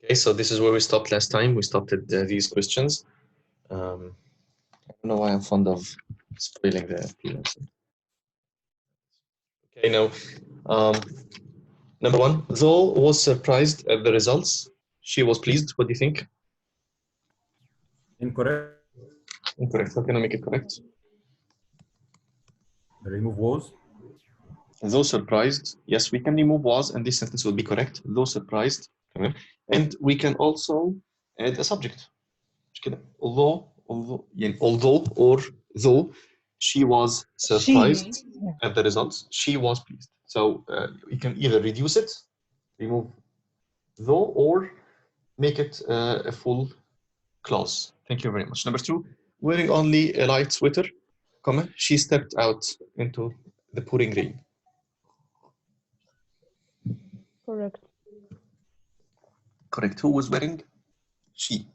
Okay, so this is where we stopped last time. We stopped at these questions. I don't know why I'm fond of spoiling the appearance. Okay, now, number one, though was surprised at the results, she was pleased. What do you think? Incorrect. Incorrect. How can I make it correct? Remove was. Though surprised, yes, we can remove was, and this sentence will be correct. Though surprised, and we can also add a subject. Although, or though she was surprised at the results, she was pleased. So you can either reduce it, remove though, or make it a full clause. Thank you very much. Number two, wearing only a light sweater, comma, she stepped out into the pouring rain. Correct. Correct. Who was wearing? She.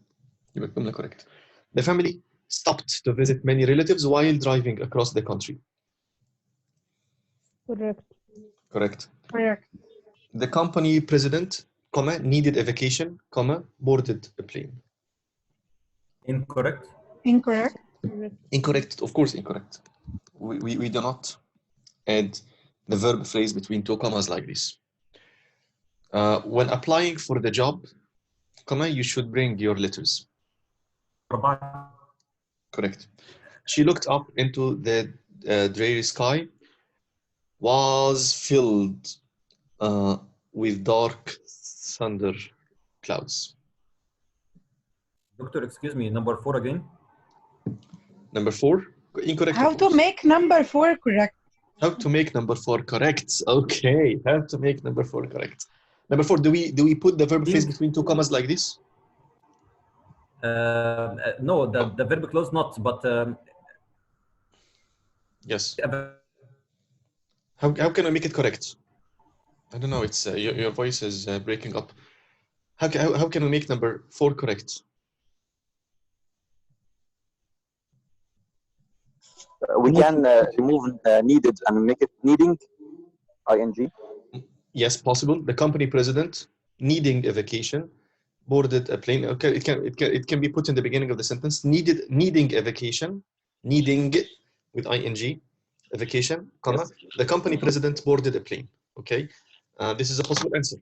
يبقى الجملة correct. The family stopped to visit many relatives while driving across the country. Correct. Correct. Correct. The company president, comma, needed a vacation, comma, boarded a plane. Incorrect. Incorrect. Incorrect, of course, incorrect. We do not add the verb phrase between two commas like this. When applying for the job, comma, you should bring your letters. Correct. She looked up into the dreary sky, was filled with dark thunder clouds. Doctor, excuse me, number 4 again. Number 4, incorrect. How to make number 4 correct? How to make number 4 correct? Okay, how to make number 4 correct. Number 4, do we put the verb phrase between two commas like this? No, the verb clause not, but yes. How can I make it correct? I don't know. It's your voice is breaking up. How can we make number 4 correct? We can remove needed and make it needing, ing. Yes, possible. The company president needing a vacation boarded a plane. Okay, it can be put in the beginning of the sentence. Needing a vacation, needing with ing, a vacation, comma. Yes. The company president boarded a plane. Okay, this is a possible answer.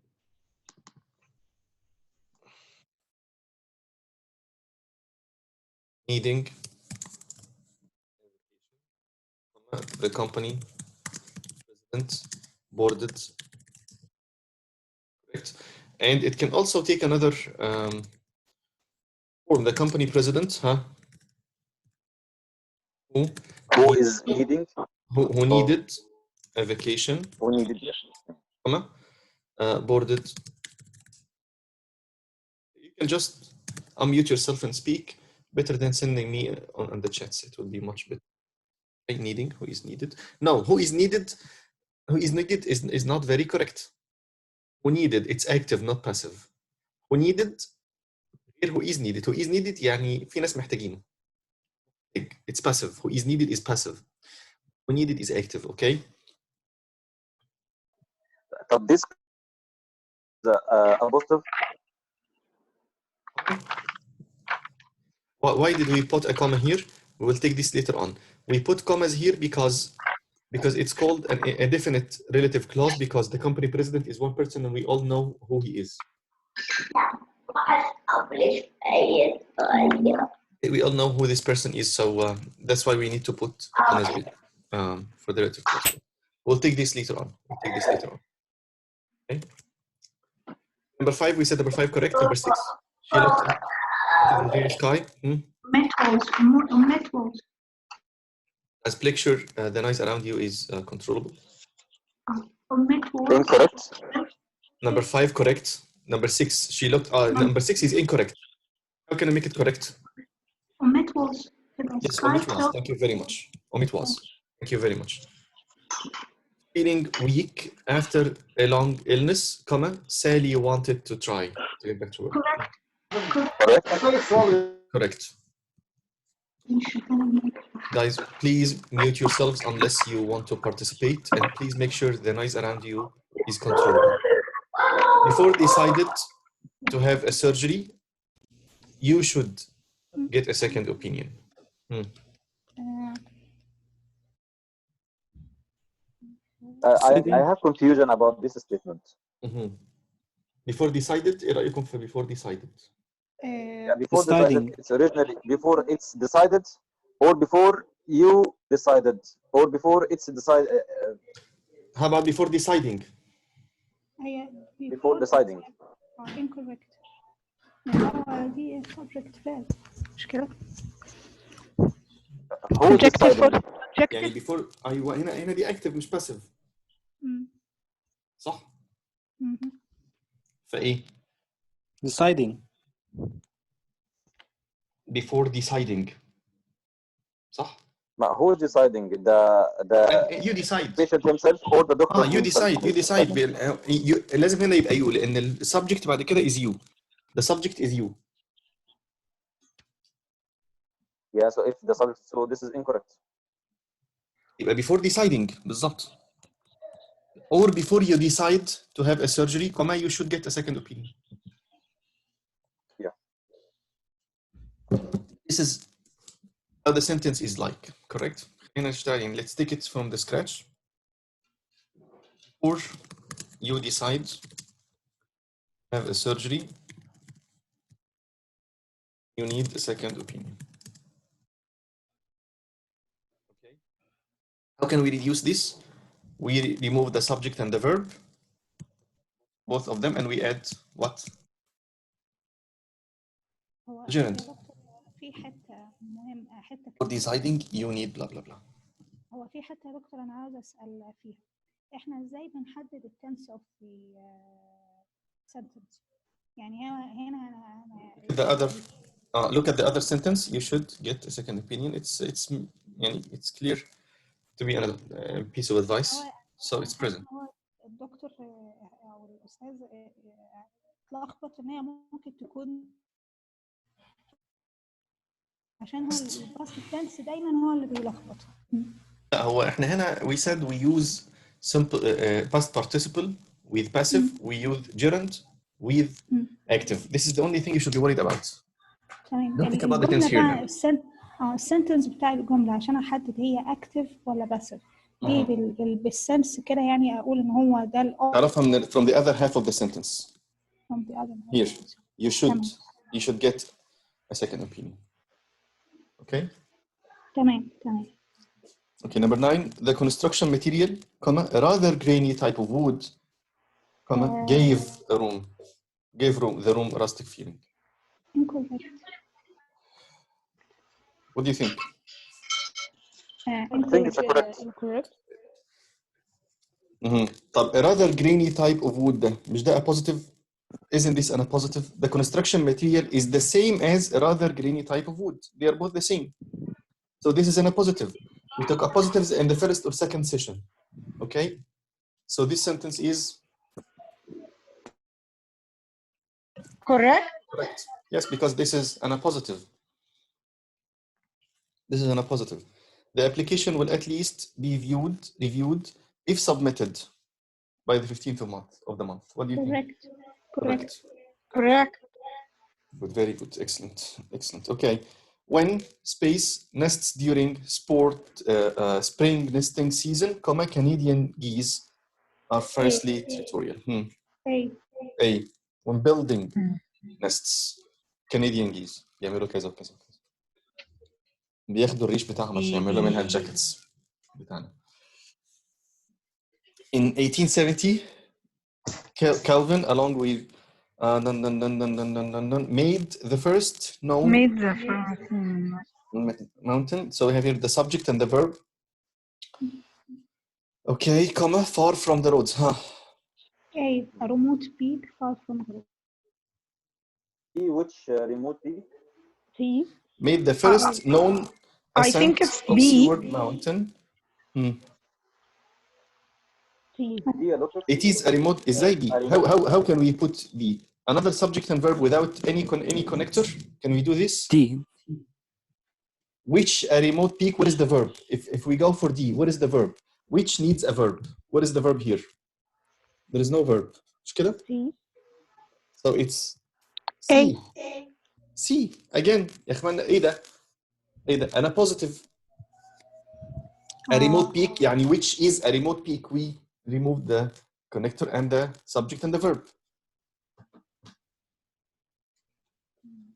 Needing the company president boarded. Correct. And it can also take another form. The company president, who is needing, who needed a vacation, who needed, yes, boarded. You can just unmute yourself and speak better than sending me on the chats. It would be much better. Needing, who is needed? No, who is needed is not very correct. Who needed, it's active, not passive. Who needed, here who is needed. Who is needed يعني في ناس محتاجينه. It's passive. Who is needed is passive. Who needed is active, okay? But this apostrophe. Why did we put a comma here? We will take this later on. We put commas here because it's called a definite relative clause, because the company president is one person and we all know who he is. We all know who this person is, so that's why we need to put commas for the relative clause. We'll take this later on. Okay. Number 5, we said number 5 correct. Number 6, she looked up into the sky. Metals. As picture, the noise around you is controllable. Incorrect. Number 5 correct. Number 6, she looked. Number 6 is incorrect. How can I make it correct? Omit was. Yes, omit was. Thank you very much. Omit was. Thank you very much. Feeling weak after a long illness, comma, Sally wanted to try to get back to work. Correct. Guys, please mute yourselves unless you want to participate, and please make sure the noise around you is controlled. Before decided, to have a surgery, you should get a second opinion. I have confusion about this statement. Before decided ايه رأيكم في before decided؟ Yeah, before decided, it's originally before it's decided, or before you decided, or before it's decided. How about before deciding? Before deciding. incorrect. هو دي subject verb مش كده؟ Who is deciding? يعني before أيوة هنا دي active مش passive. صح؟ فإيه؟ deciding. Before deciding. صح؟ Who is deciding? The you decide. patient himself or the doctor you himself? decide. You decide. لازم هنا يبقى you لأن ال subject بعد كده is you. The subject is you. Yeah, so if the subject, so this is incorrect. يبقى before deciding بالظبط. Or before you decide to have a surgery, you should get a second opinion. Yeah. This is how the sentence is like, correct? Let's take it from the scratch. Or you decide to have a surgery, you need a second opinion. Okay. How can we reduce this? We remove the subject and the verb, both of them, and we add what? Gerund. في حتة مهمة حتة For deciding, you need blah blah blah. هو في حتة يا دكتور أنا عاوزة أسأل فيها إحنا إزاي بنحدد ال tense of the sentence؟ يعني هنا The other look at the other sentence. You should get a second opinion. It's clear to be a piece of advice. So it's present. الدكتور أو الأستاذ اتلخبط إن هي ممكن تكون عشان هو الباست tense دايما هو اللي بيلخبط. لا هو احنا هنا we said we use simple past participle with passive. We use gerund with active. This is the only thing you should be worried about. Don't think about the tense here now. السنتنس بتاع الجملة عشان أحدد هي active ولا passive دي بالسنس كده يعني أقول إن هو ده تعرفها from the other half of the sentence. From the other half. Here you should get a second opinion. Okay. تمام. Okay, number 9, the construction material, a rather grainy type of wood, gave the room a rustic feeling. Incorrect. What do you think? I think it's correct. طب a rather grainy type of wood ده مش ده a positive? Isn't this a positive? The construction material is the same as a rather grainy type of wood. They are both the same. So this is a positive. We took a positives in the first or second session. Okay? So this sentence is Correct? correct. Yes, because this is a positive. This is a positive. The application will at least be reviewed if submitted by the 15th of the month. What do you think? Correct. Good, very good. Excellent. Okay. When space nests during spring nesting season, Canadian geese are firstly territorial. A. When building nests, Canadian geese يعملوا كذا وكذا وكذا. بياخدوا الريش بتاعهم عشان يعملوا منها الجاكيتس بتاعنا. In 1870, Calvin, along with made the first known mountain. So we have here the subject and the verb. Okay, far from the roads. A remote peak far from the road. Which remote peak? C. Made the first known I think it's of B. Seward Mountain. It is a remote. إزاي B? How can we put B? Another subject and verb without any connector? Can we do this? D. Which a remote peak? What is the verb? If we go for D, what is the verb? Which needs a verb? What is the verb here? There is no verb. مش كده? C. So it's C. C again يا اخوانا ايه ده؟ ايه ده؟ انا positive. A remote peak يعني which is a remote peak. We remove the connector and the subject and the verb.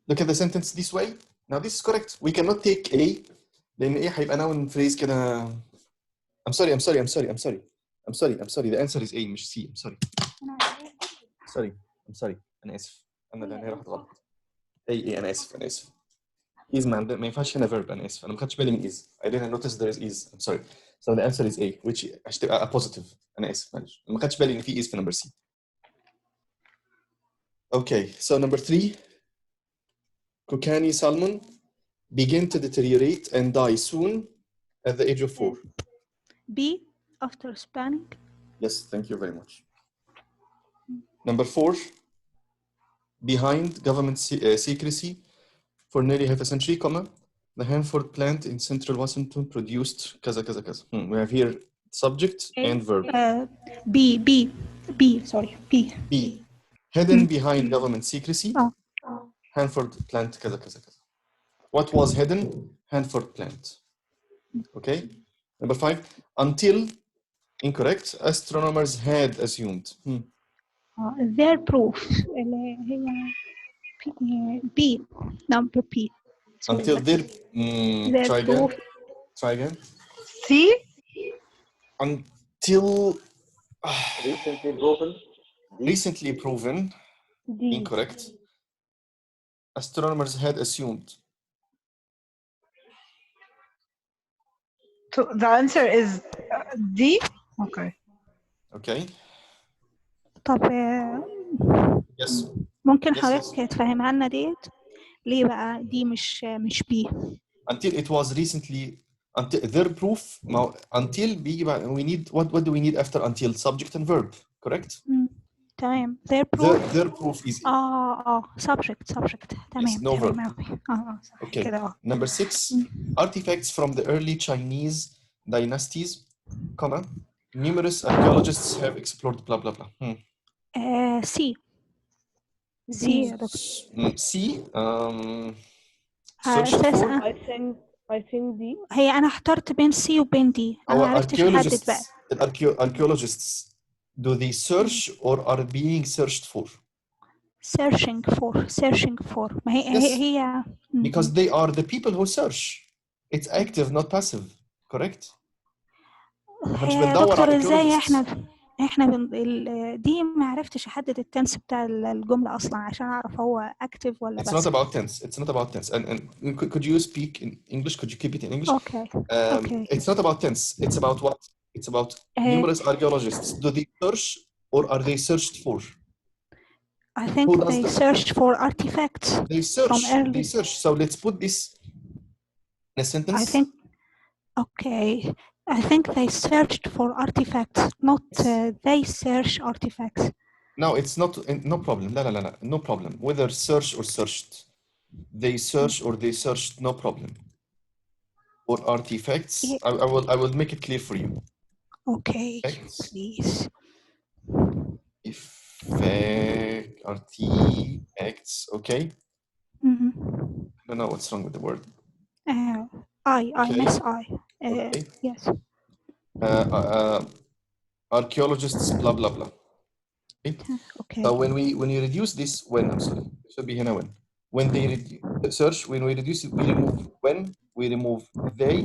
Look at the sentence this way. Now this is correct. We cannot take A لأن إيه هيبقى noun phrase كده. I'm sorry. The answer is A مش C. I'm sorry. أنا آسف. أنا اللي راحت غلط. A أنا آسف. Is ما ينفعش هنا verb. أنا آسف. أنا ما خدتش بالي من is. I didn't notice there is. I'm sorry. So the answer is A, which هتبقى a positive. أنا آسف معلش. ما خدتش بالي إن في is في number C. Okay, so number 3. Kokanee salmon begin to deteriorate and die soon at the age of 4. B, after spanning. Yes, thank you very much. Number 4. Behind government secrecy for nearly half a century, the Hanford plant in central Washington produced kaza. We have here subject and verb. B. Hidden behind government secrecy. Hanford plant kaza. What was hidden? Hanford plant. Okay. Number 5. Until, incorrect, astronomers had assumed. Their proof اللي هي B, number B. Until their proof. Try again. C. Until recently proven. D. Incorrect. Astronomers had assumed. So the answer is D. Okay. طب Yes. ممكن حضرتك تفهمها لنا ديت ليه بقى دي مش B؟ Until it was recently. Until their proof. Until بيجي بعد. We need what do we need after until? Subject and verb. Correct. تمام. Their proof. Their proof is subject. تمام. Yes, no verb. Okay. كده. Number 6. Artifacts from the early Chinese dynasties, numerous archaeologists have explored blah blah blah. C. يا دكتور. C. Search for. I think D. هي أنا احترت بين C وبين D. أنا ما عرفتش أحدد بقى. Archaeologists, do they search or are being searched for? Searching for. ما هي Because they are the people who search. It's active, not passive. Correct? يا دكتور ازاي احنا دي ما عرفتش احدد التنس بتاع الجملة اصلا عشان اعرف هو active ولا It's بس. not about tense. And could you speak in English? Could you keep it in English? Okay. It's not about tense. It's about what? It's about numerous archaeologists. Do they search or are they searched for? I think they searched for artifacts. They search. So let's put this in a sentence. I think they searched for artifacts, not they search artifacts. No, it's not. No problem. No problem. Whether search or searched, they search or they searched. No problem. Or artifacts. I will make it clear for you. Okay, please. Artifacts. Okay. I don't know what's wrong with the word. I miss I. Okay. Yes. Archaeologists. Blah blah blah. Okay. So when you reduce this, I'm sorry, it should be here when they search, when we reduce it, we remove when, we remove they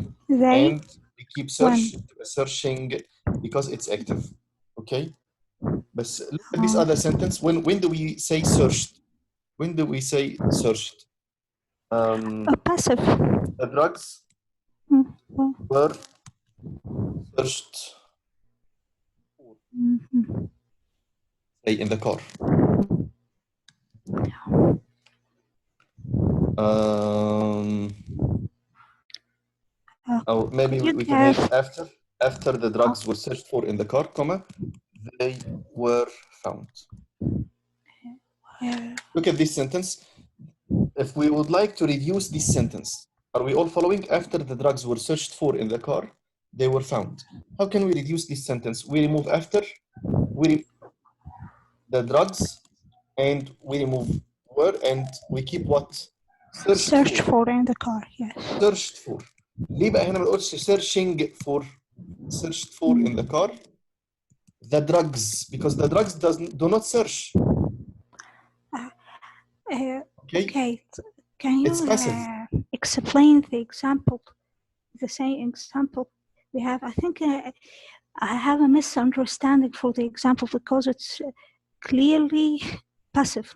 and we keep searching because it's active. Okay. But look at this other sentence. When do we say searched? When do we say searched? Passive. The drugs were searched. Say in the car. Or maybe we can have after the drugs were searched for in the car, they were found. Look at this sentence. If we would like to reduce this sentence, are we all following? After the drugs were searched for in the car, they were found. How can we reduce this sentence? We remove after, we remove the drugs, and we remove where and we keep what? search for in the car. Yes. Searched for. ليه بقى هنا ما نقولش searching for? Searched for in the car. The drugs, because the drugs do not search. Okay. Okay. Can you It's passive. explain the example? The same example we have. I think I have a misunderstanding for the example because it's clearly passive,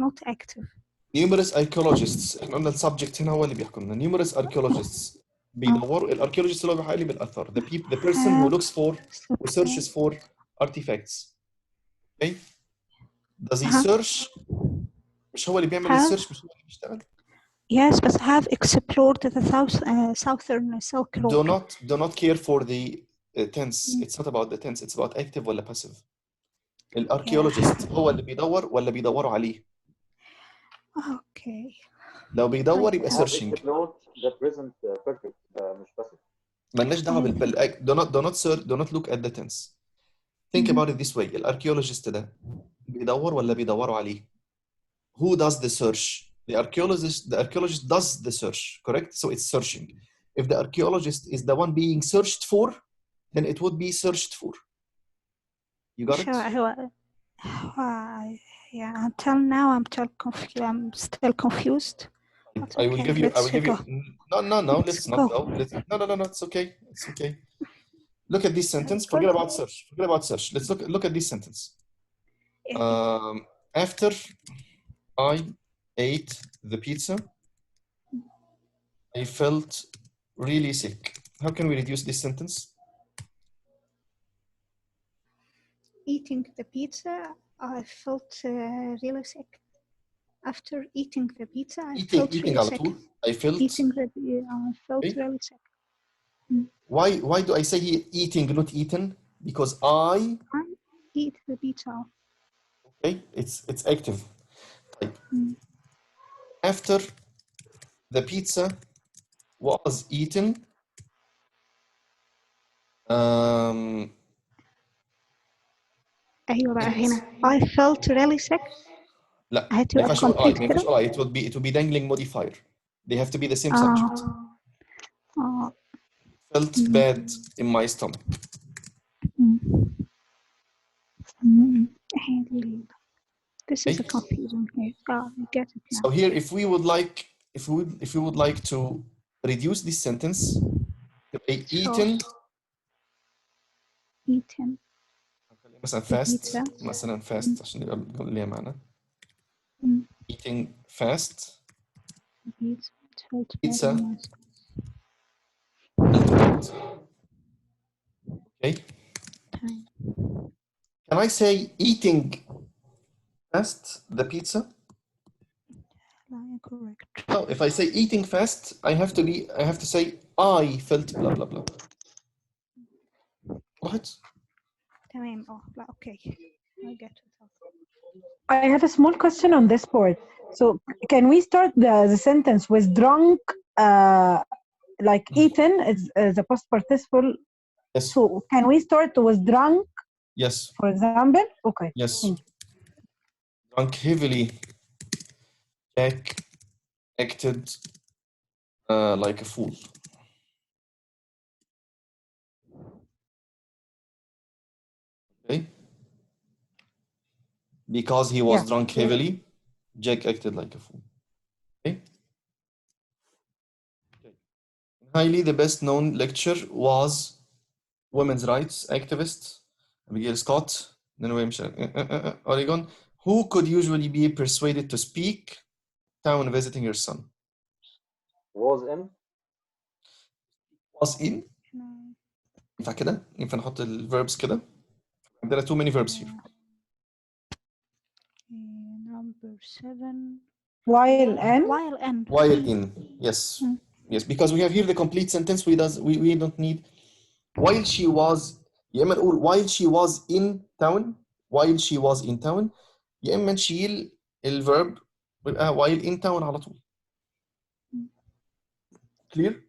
not active. Numerous archaeologists. احنا قلنا السبجكت هنا هو اللي بيحكم لنا. Numerous archaeologists بيدوروا الاركيولوجيست اللي هو بيحقق لي بالاثار. The person who looks for who searches for artifacts. Okay. Does he search? مش هو اللي بيعمل السيرش، مش هو اللي بيشتغل. Yes, but have explored the southern Silk Road. Do not care for the tense. It's not about the tense. It's about active ولا passive. الاركيولوجيست هو اللي بيدور ولا بيدوروا عليه. Okay. لو بيدور يبقى searching. the present perfect مش passive. مالناش دعوه do not look at the tense. Think about it this way. الاركيولوجيست ده بيدور ولا بيدوروا عليه؟ Who does the search? The archaeologist does the search, correct? So it's searching. If the archaeologist is the one being searched for, then it would be searched for. You got it? Yeah, until now I'm still confused. I will give you. No. Let's not go. No. It's okay. It's okay. Look at this sentence. Forget about search. Let's look at this sentence. After I ate the pizza, I felt really sick. How can we reduce this sentence? Eating the pizza, I felt really sick. After eating the pizza, I felt really sick. I felt really sick. Why do I say here eating, not eaten? Because I eat the pizza. Okay, it's active. Like, after the pizza was eaten, أيوة بقى هنا I felt really sick. لا ما ينفعش اقول it would be dangling modifier. They have to be the same subject. Felt bad in my stomach. This is a confusion here. I get it now. So here, if we would like to reduce this sentence, eaten. مثلا fast عشان يبقى ليها معنى. Eating fast. Pizza. Okay. Can I say eating fast the pizza? Correct. No, if I say eating fast, I have to say I felt blah blah blah. What? Okay. I get it. I have a small question on this part. So can we start the sentence with drunk, like eaten is a past participle? Yes. So can we start with drunk? Yes. For example? Okay. Yes. Drunk heavily. Jack acted like a fool. Okay. Because he was drunk heavily, Jack acted like a fool. Okay. Highly the best known lecture was women's rights activist Abigail Scott, Oregon, who could usually be persuaded to speak town visiting her son. Was in ينفع كده؟ ينفع نحط الverbs كده؟ عندنا too many verbs here. Number 7. While in. Yes. Yes, because we have here the complete sentence. We don't need while she was. يا إما نقول while she was in town. While she was in town. يا إما نشيل الverb ويبقى while in town على طول. Clear?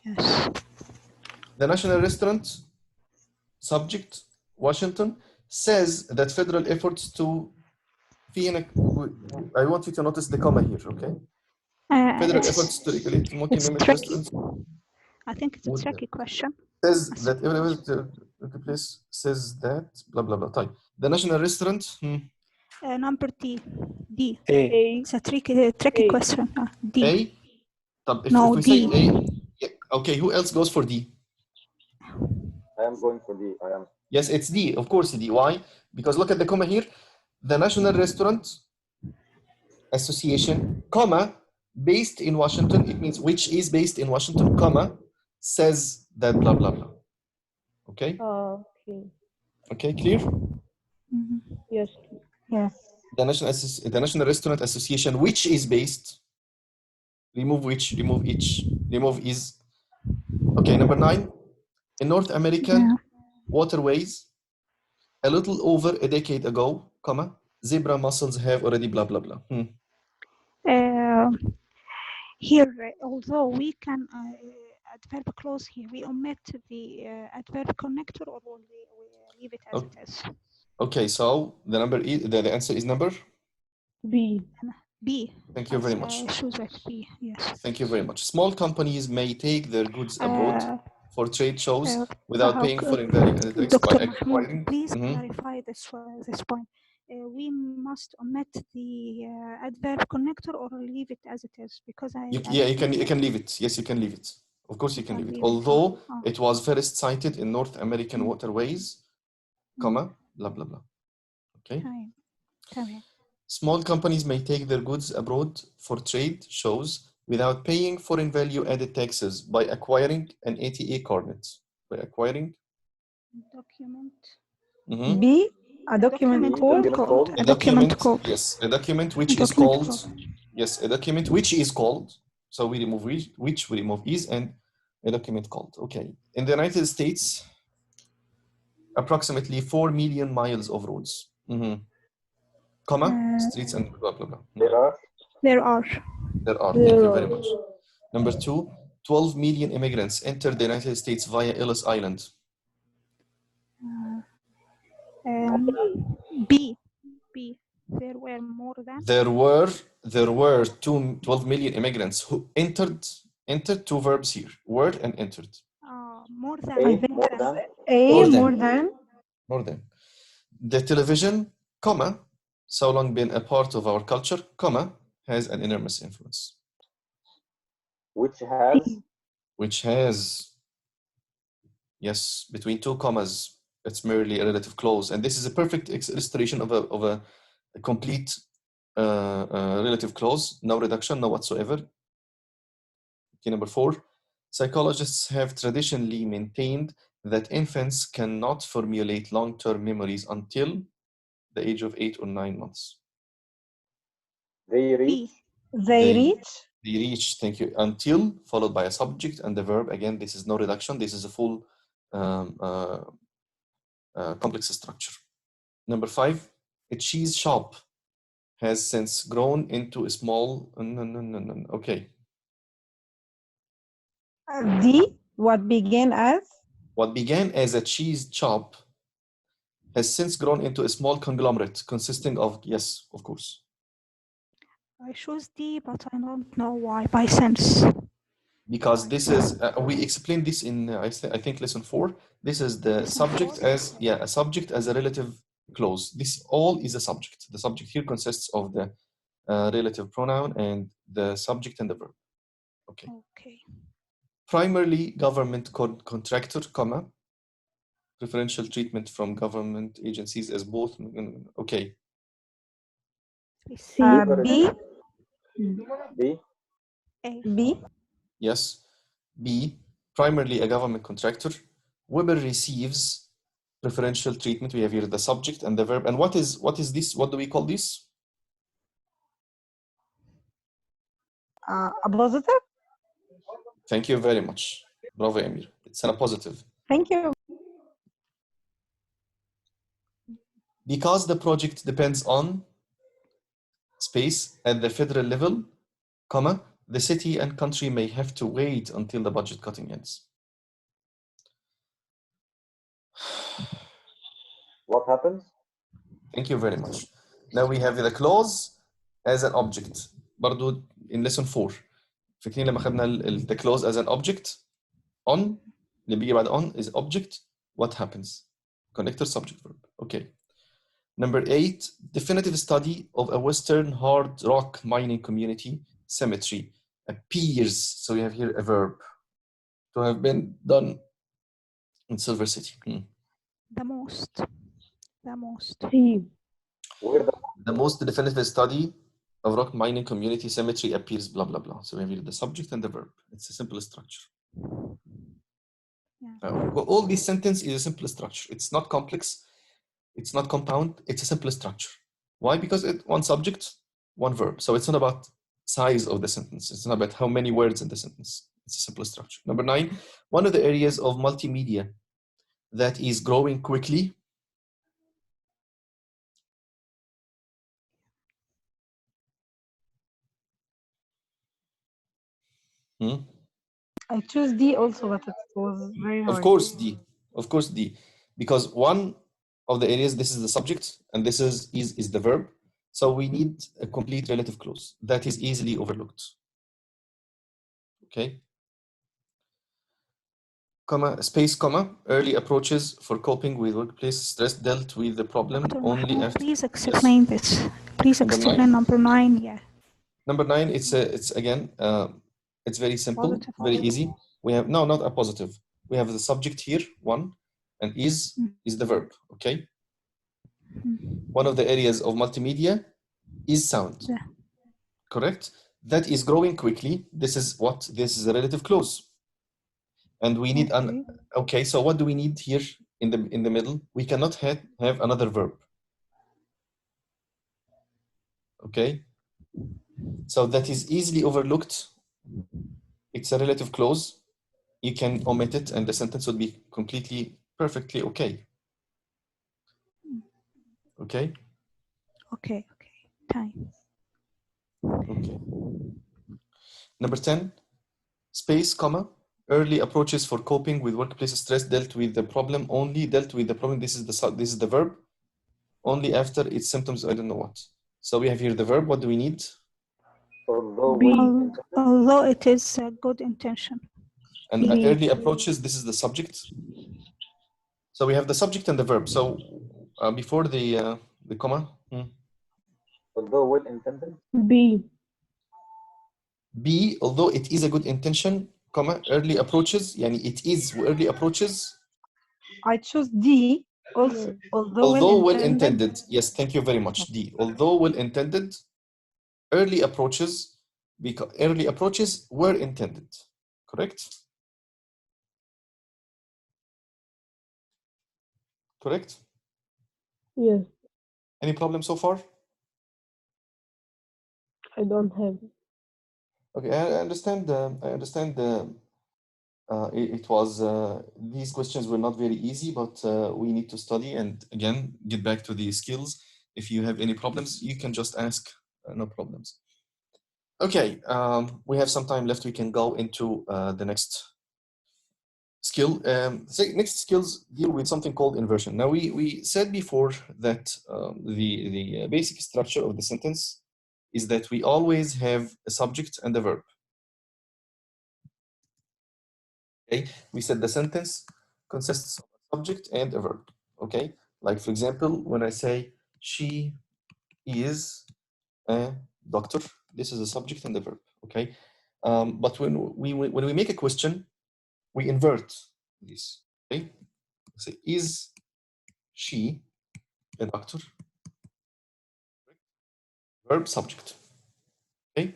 Yes. The National Restaurant subject Washington says that federal efforts to في هنا I want you to notice the comma here, okay? Federal efforts to regulate smoking it's limit tricky. restaurants I think it's a would- tricky question. says that every place says that blah blah blah. طيب the national restaurant Number D. D. A. It's a tricky question. D. A. طب if we No, say D. A, yeah, okay, who else goes for D? I am going for D. I am. Yes, it's D, of course D. Why? Because look at the comma here. The National Restaurant Association, comma, based in Washington, it means which is based in Washington, comma, says that blah, blah, blah. Okay? Okay. Okay, clear? Mhm. Yes. Yes. The National Restaurant Association, which is based, remove which, remove each, remove is. Okay, number 9, in North American Yeah. waterways, a little over a decade ago, comma, zebra mussels have already blah, blah, blah. Here, although we can adverb clause here, we omit the adverb connector, or we leave it as Okay. it is. Okay, so the number is, the answer is number? B. B. Thank you very much. Choose it. B. Yes. Thank you very much. Small companies may take their goods abroad for trade shows without paying for invalid tax by Dr. Mahmoud, acquiring. please clarify this point. We must omit the adverb connector or leave it as it is, because You can leave it. Yes, you can leave it. Of course, you can leave it. leave it. Although Oh. it was first cited in North American waterways, comma, blah blah blah. Okay. تمام. Small companies may take their goods abroad for trade shows without paying foreign value added taxes by acquiring an ATA card. By acquiring Document. Mhm. B. A document called. A document code. Yes, a document which is Document called. code. Yes, a document which is called. So we remove which, we remove is, and a document called. Okay. In the United States, approximately 4 million miles of roads. Comma, streets and blah blah blah. There are. There are. There are. Thank you very much. Number 2, 12 million immigrants entered the United States via Ellis Island. B. B. There were more than. There were 12 million immigrants who entered. Two verbs here: were and entered. More than. A, more than. A. More than. More than. The television, comma, so long been a part of our culture, comma, has an enormous influence. Which has, yes, between two commas, it's merely a relative clause. And this is a perfect illustration of a complete relative clause, no reduction, no whatsoever. Okay, number 4, psychologists have traditionally maintained that infants cannot formulate long-term memories until the age of 8 or 9 months. They reach. They reach. They reach, thank you, until, followed by a subject and the verb. Again, this is no reduction. This is a full complex structure. Number 5, a cheese shop has since grown into a small, okay. D. What began as. What began as a cheese shop has since grown into a small conglomerate consisting of, yes, of course. I chose D, but I don't know why. By sense. Because this is, we explained this in, I think, lesson 4. This is the subject as, a subject as a relative clause. This all is a subject. The subject here consists of the relative pronoun and the subject and the verb. Okay. Primarily government contractor, comma, preferential treatment from government agencies as both, okay. B. B. Yes. B, primarily a government contractor. Weber receives preferential treatment. We have here the subject and the verb. And what is this? What do we call this? A positive. Thank you very much. Bravo, Emir. It's a positive. Thank you. Because the project depends on space at the federal level, comma, the city and country may have to wait until the budget cutting ends. What happens? Thank you very much. Now we have the clause as an object. برضو in lesson 4 فاكرين لما خدنا the clause as an object on اللي بيجي بعد on is object. What happens? Connector, subject, verb. Okay. Number 8, definitive study of a Western hard rock mining community cemetery appears. So we have here a verb to have been done in Silver City. The most. The most. Where The most definitive study of rock mining community cemetery appears, blah, blah, blah. So we have here the subject and the verb. It's a simple structure. Yeah. All these sentences is a simple structure. It's not complex. It's not compound. It's a simple structure. Why? Because it one subject, one verb. So it's not about size of the sentence. It's not about how many words in the sentence. It's a simple structure. Number 9, one of the areas of multimedia that is growing quickly. I chose D also, but it was very hard. Of course, D. Of course, D. Because one of the areas, this is the subject, and this is the verb. So we need a complete relative clause that is easily overlooked. Okay. Comma, space, comma, early approaches for coping with workplace stress dealt with the problem Dr. only Mahmoud, after. please explain this. Please Number explain 9. number 9. Yeah. Number 9, it's again, it's very simple, Positive. very easy. We have, no, not a positive. We have the subject here, one, and is the verb, okay? One of the areas of multimedia is sound, Yeah. correct? That is growing quickly. This is what? This is a relative clause. And we need an, okay, so what do we need here in the middle? We cannot have another verb. Okay? So that is easily overlooked. It's a relative clause. You can omit it and the sentence would be completely, perfectly okay. Okay? Okay. Okay. Time. Okay. Number 10, space, comma, early approaches for coping with workplace stress dealt with the problem only, dealt with the problem, this is the verb, only after its symptoms, I don't know what. So we have here the verb, what do we need? Although it is a good intention. And early approaches, this is the subject. So we have the subject and the verb. So before the comma. although well intended. B. B, although it is a good intention, comma, early approaches, yani it is early approaches. I chose D also, although well intended. Yes, thank you very much. D, although well intended, early approaches, because early approaches were intended, correct? Correct? Yes, Any problem so far? I don't have. Okay, I understand. It was these questions were not very easy, but we need to study and again get back to the skills. If you have any problems, you can just ask. No problems. Okay, we have some time left. We can go into the next skill. Next skills deal with something called inversion. Now we said before that the basic structure of the sentence is that we always have a subject and a verb. Okay, we said the sentence consists of a subject and a verb. Okay, like for example, when I say she is a doctor, this is a subject and a verb. Okay, but when we make a question, we invert this. Okay, say is she a doctor? Verb, subject. Okay,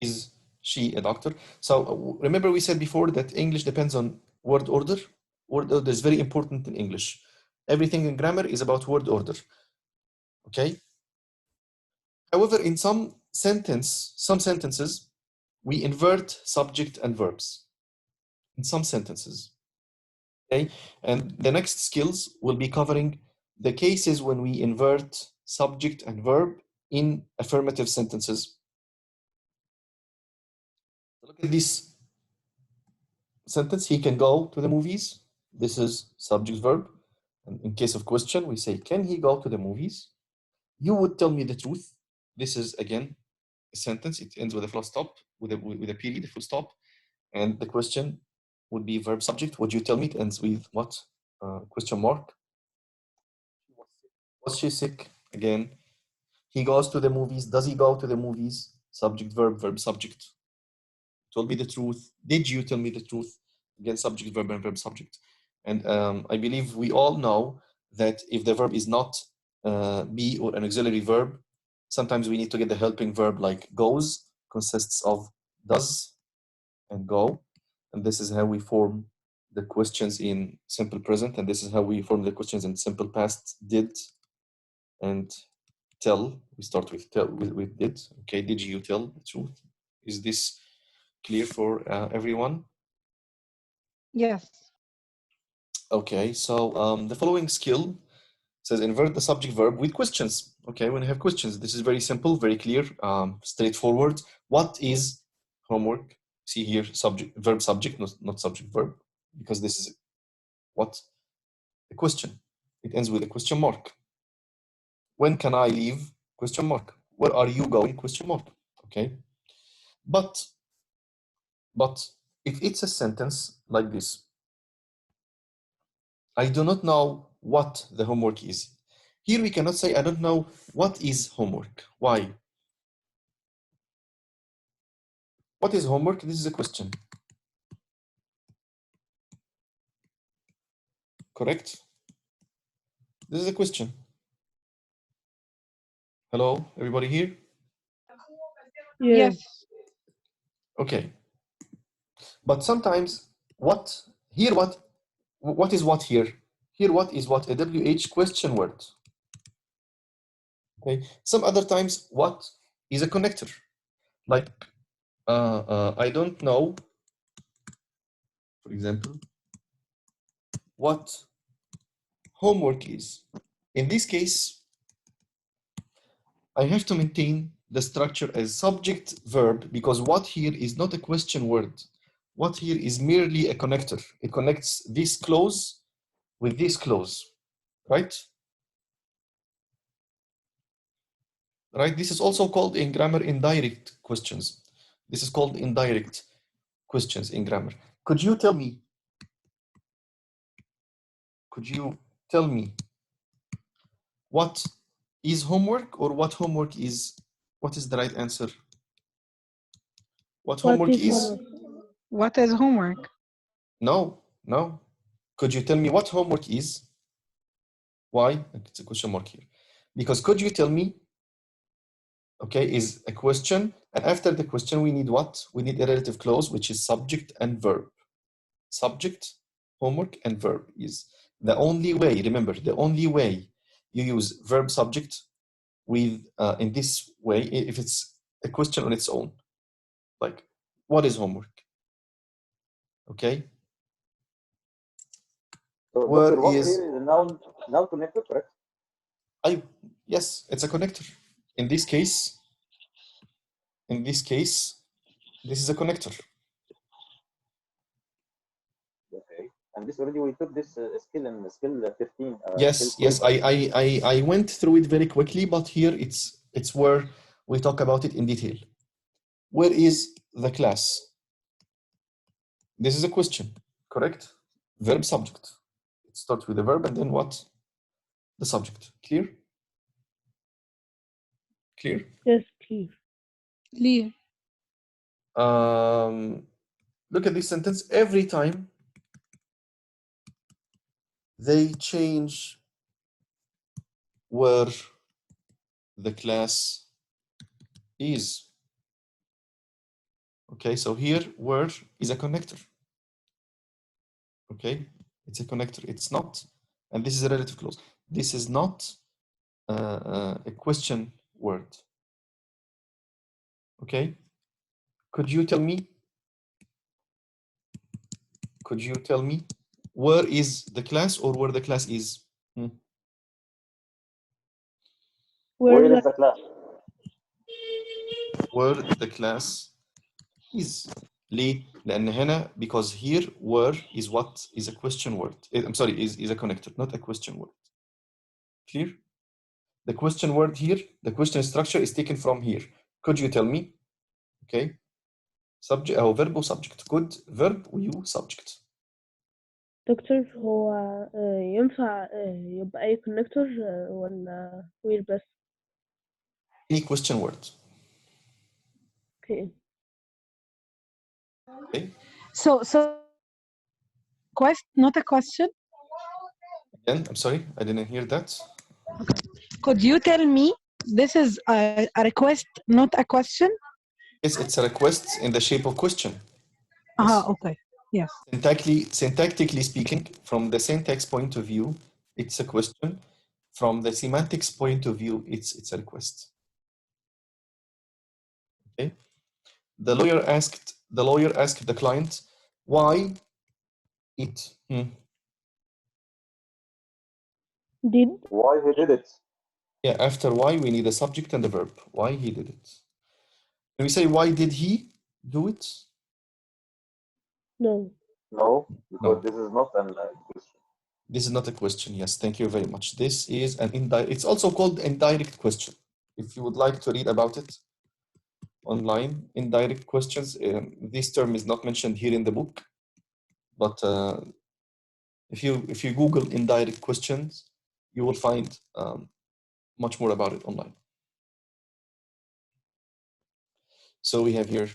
is she a doctor? So remember we said before that English depends on word order. Word order is very important in English. Everything in grammar is about word order. Okay. However, in some sentences, we invert subject and verbs. In some sentences. Okay. And the next skills will be covering the cases when we invert subject and verb in affirmative sentences. Look at this sentence. He can go to the movies. This is subject verb. And in case of question, we say, can he go to the movies? You would tell me the truth. This is again a sentence. It ends with a full stop, with a period, a full stop, and the question would be verb subject. Would you tell me? It ends with what? Question mark. Was she sick? Again, he goes to the movies. Does he go to the movies? Subject, verb, verb, subject. Told me the truth. Did you tell me the truth? Again, subject, verb, and verb, subject. And I believe we all know that if the verb is not be or an auxiliary verb, sometimes we need to get the helping verb like goes, consists of does and go. And this is how we form the questions in simple present. And this is how we form the questions in simple past, did and tell. We start with tell, with did. Okay, did you tell the truth? Is this clear for everyone? Yes. Okay, so the following skill says invert the subject verb with questions. Okay, when you have questions, this is very simple, very clear, straightforward. What is homework? See here, subject, verb, subject, not subject, verb, because this is what? A question. It ends with a question mark. When can I leave? Question mark. Where are you going? Question mark. Okay, but if it's a sentence like this, I do not know what the homework is. Here we cannot say, I don't know what is homework. Why? What is homework? This is a question. Correct? This is a question. Hello, everybody here? Yes. Okay. But sometimes what? Here what? What is what here? Here what is what? A WH question word. Okay. Some other times what is a connector. Like I don't know, for example, what homework is. In this case, I have to maintain the structure as subject verb because what here is not a question word. What here is merely a connector. It connects this clause with this clause, right? Right. This is also called in grammar indirect questions. This is called indirect questions in grammar. Could you tell me? Could you tell me what is homework or what homework is? What is the right answer? What homework is? What is homework? No, no. Could you tell me what homework is? Why? It's a question mark here. Because could you tell me, okay, is a question. And after the question, we need what? We need a relative clause, which is subject and verb. Subject, homework, and verb is the only way, remember, the only way you use verb subject with, in this way, if it's a question on its own. Like, what is homework? Okay. So Where Dr. What is- here is a noun connector, correct? Yes, it's a connector. In this case, this is a connector. Okay. And this already we took this skill in skill 15. Yes, skill yes, I went through it very quickly, but here it's where we talk about it in detail. Where is the class? This is a question, correct? Verb subject. It starts with the verb and then what? The subject. Clear? Clear? Yes, please. Clear. Look at this sentence. Every time they change where the class is. Okay, so here where is a connector. Okay, it's a connector. It's not, and this is a relative clause. This is not a question word. Okay, could you tell me? Could you tell me where is the class or where the class is? Where is the class? Where the class is. ليه؟ لأن هنا because here where is what is a question word. I'm sorry, is a connector, not a question word. Clear? The question word here, the question structure is taken from here. Could you tell me? Okay. Subject أو verb و subject. Could verb و you subject. دكتور هو ينفع يبقى أي كونكتور ولا وير بس؟ Any question word. اوكي Okay. So not a question. Again, I'm sorry, I didn't hear that. Could you tell me this is a request, not a question? Yes, it's a request in the shape of question. Yes. Okay. Yes. Syntactically speaking, from the syntax point of view, it's a question. From the semantics point of view, it's a request. Okay. The lawyer asked the client why it. did Why he did it? Yeah, after why we need a subject and a verb. Why he did it. When we say why did he do it? no No, because No. this is not an question. This is not a question. Yes, thank you very much. This is an indirect. It's also called indirect question. If you would like to read about it online, indirect questions. This term is not mentioned here in the book, but if you Google indirect questions, you will find much more about it online. So we have here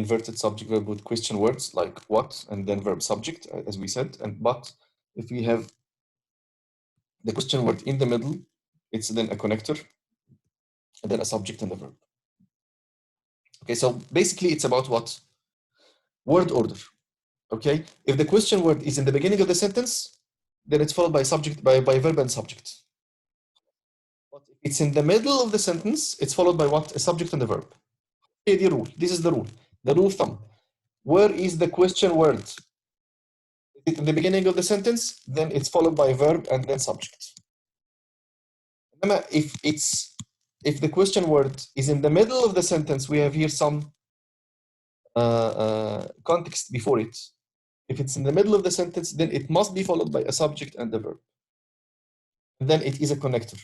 inverted subject verb with question words like what and then verb subject, as we said, and but. If we have the question word in the middle, it's then a connector, and then a subject and a verb. Okay, so basically it's about what? Word order. Okay, if the question word is in the beginning of the sentence, then it's followed by subject, by verb and subject. But if it's in the middle of the sentence, it's followed by what? A subject and a verb. Okay, the rule. This is the rule. The rule of thumb. Where is the question word? If it's in the beginning of the sentence, then it's followed by verb and then subject. If the question word is in the middle of the sentence, we have here some context before it. If it's in the middle of the sentence, then it must be followed by a subject and a verb. And then it is a connector,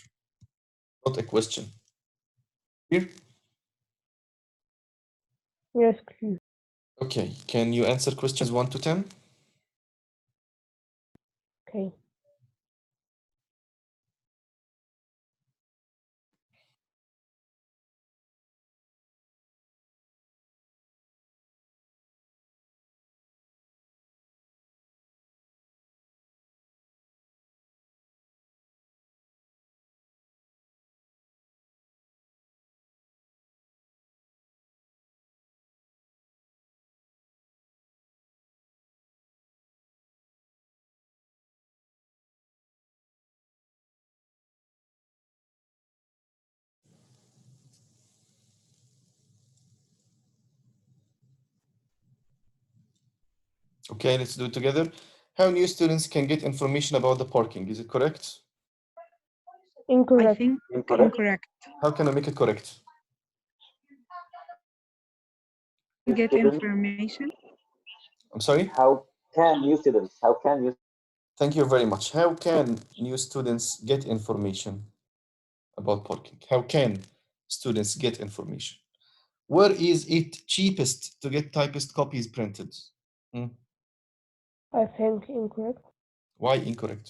not a question. Here? yes clear. Okay, can you answer questions 1 to 10? Okay Okay, let's do it together. How new students can get information about the parking? Is it correct? I incorrect think Incorrect. incorrect. How can I make it correct? Get Student, information. I'm sorry? how can new students? How can you? Thank you very much. How can new students get information about parking? How can students get information? Where is it cheapest to get typist copies printed? I think incorrect Why incorrect?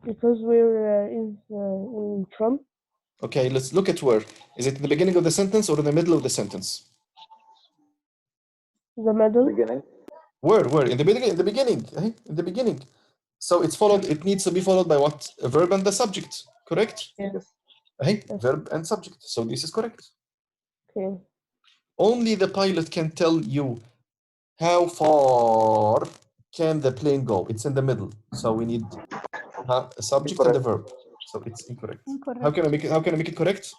because we're is in Trump Okay, let's look at where. Is it in the beginning of the sentence or in the middle of the sentence? the middle Beginning. Where? In the beginning, eh? In the beginning. So it's followed, it needs to be followed by what? A verb and the subject, correct? yeah Yes. Eh? Yes. Verb and subject. So this is correct. okay Only the pilot can tell you how far can the plane go. It's in the middle. So we need a subject and a verb. So it's incorrect. Incorrect. How can I make it correct?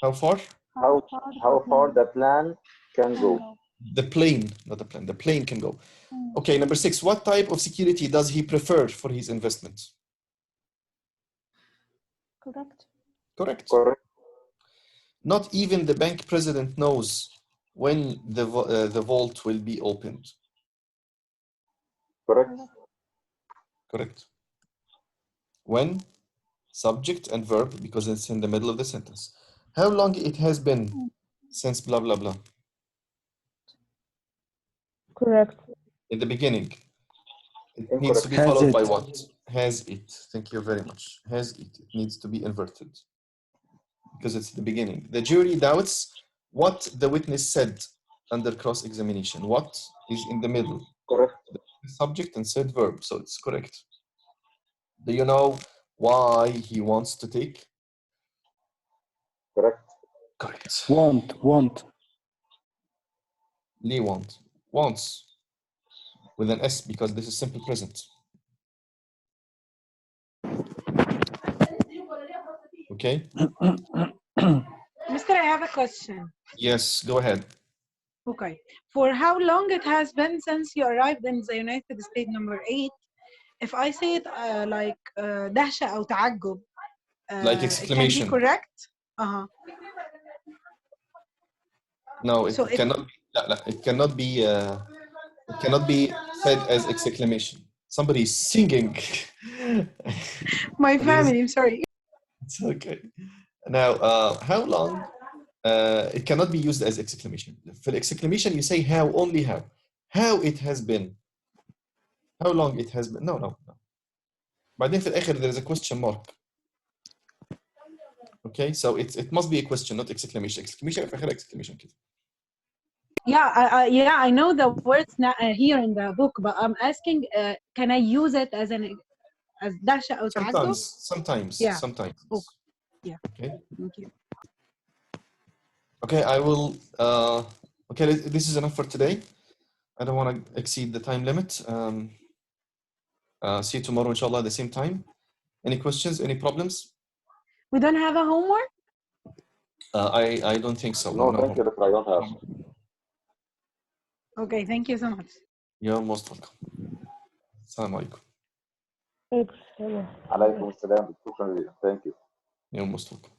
How far? How far the plan can go? The plane, not the plane. The plane can go. Okay, number 6. What type of security does he prefer for his investment? Correct. Correct. Correct. Not even the bank president knows when the vault will be opened. Correct. Correct. When? subject and verb because it's in the middle of the sentence. How long it has been since blah blah blah? Correct. In the beginning. It Incorrect. needs to be Has followed by it. what? Has it. Thank you very much. Has it. It needs to be inverted because it's the beginning. The jury doubts what the witness said under cross-examination. What is in the middle? Correct. The subject and said verb, so it's correct. Do you know why he wants to take? Correct. Correct. Want. Lee wants with an S because this is simple present. Okay. Mister, I have a question. Yes, go ahead. Okay. For how long it has been since you arrived in the United States, number 8, if I say it like دهشة أو تعجب, Like it can be exclamation. correct? No, it So cannot. It cannot be. It cannot be said as exclamation. Somebody is singing. My family, I'm sorry. It's okay. Now, how long? It cannot be used as exclamation. For exclamation, you say how, only how. How it has been. How long it has been. No. بعدين في الآخر there is a question mark. Okay, so it must be a question, not exclamation. Exclamation في آخر exclamation كده. Yeah, I know the words here in the book, but I'm asking, can I use it as دهشة أو تعجب? Sometimes. Yeah. Sometimes. Okay. Yeah. Okay. Thank you. Okay, I will. Okay, this is enough for today. I don't want to exceed the time limit. See you tomorrow, inshallah, at the same time. Any questions? Any problems? We don't have a homework? I don't think so. No, thank you, Doctor. I don't have. Okay, thank you so much. You're most welcome. Assalamu alaikum. Thanks. عليكم السلام. شكرا. Thank you. You're most welcome.